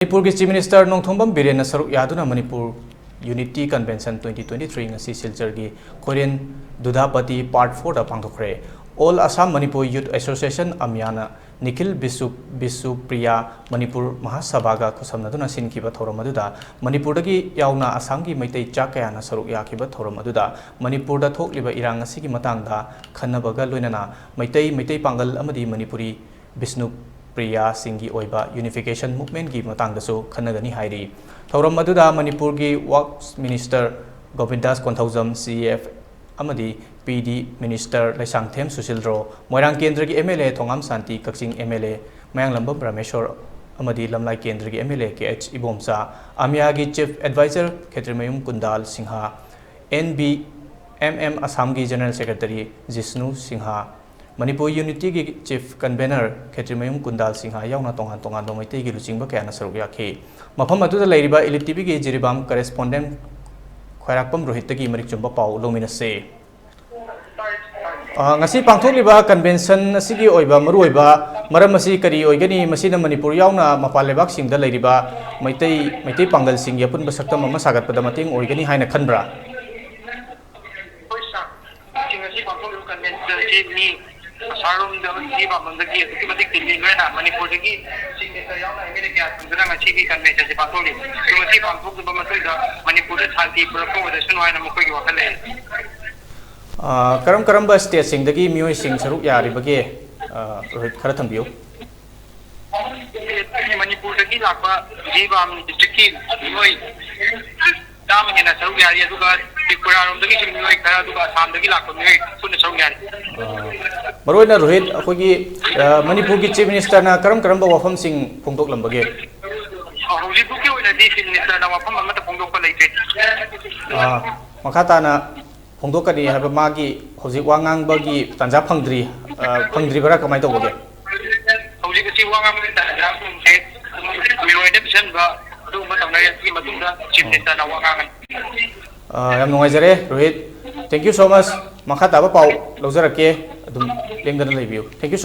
Manipur Chief Minister Nongthombam Biren Saruk Yaduna Manipur Unity Convention 2023 ngasi Silchar gi Korean Dudapati Part 4 da pangthokre. All Assam Manipur Youth Association Amyana Nikhil Bisu Priya Manipur Mahasabhaga Kusamnaduna Sinkiba Thoromaduda Manipur dagi yauna Assam gi Maitai Chakayana Saruk Yakiba Thoromaduda Manipur da thokliba irang asigi matangda khannabaga loinana Maitai Pangal amadi Manipuri Bisnu Priya Singhi Oiba Unification Movement gi matangdasu khanagani hairi. Thoram maduda Manipur gi Works Minister Govindas Konthaujam CF amadi PD Minister Laisangthem Susildro Moirang Kendra gi MLA Thongam Santi Kakching MLA Mayang Lambam Rameshwar amadi Lamlai Kendra gi MLA KH Ibomsa Amya gi Chief Advisor Khetrimayum Kundal Singha NBMM Assam gi General Secretary Jisnu Singha Manipur Unity gi Chief Convener Khetrimayum Kundal Singha yauna tongan do maitai gi luchingba kayana saruk yakhi mafam aduda leiriba Elite TV gi jiribam correspondent Khairakpam Rohit gi marik chumba pau lominase ngasi pangthokliba convention asigi oiba maruoiba maram asi kari oigani masina Manipur yauna mapal lebak singda leiriba maitai pangal sing yapun basaktam ama sagatpada mating oigani haina khanbra Sarum the Jiba Mandaki, Timina, Manipur, Chiki convention, Patoli, Manipur, Hati, Proposition, and Moko Karamba state sing the game you sing Saruk Yari Bage Karatam view Manipur, Lapa, Jiba, Chiki, Dam in a Saudi area to God, the mission like Karaduga, Sam the Gila, put the Saudi. Maroina Rohit Akogi Manipur Chief Minister na Karamba Wafam Singh Pungtok Lambage. Makata na Pungtoka ni have Magi, Hosi Wangang Bagi, Tanza Pangdri Bara Kamai Toge. Yang Noizere, Rohit. Thank you so much. Makata Pau, Lozarake, Lengdan review. Thank you so much.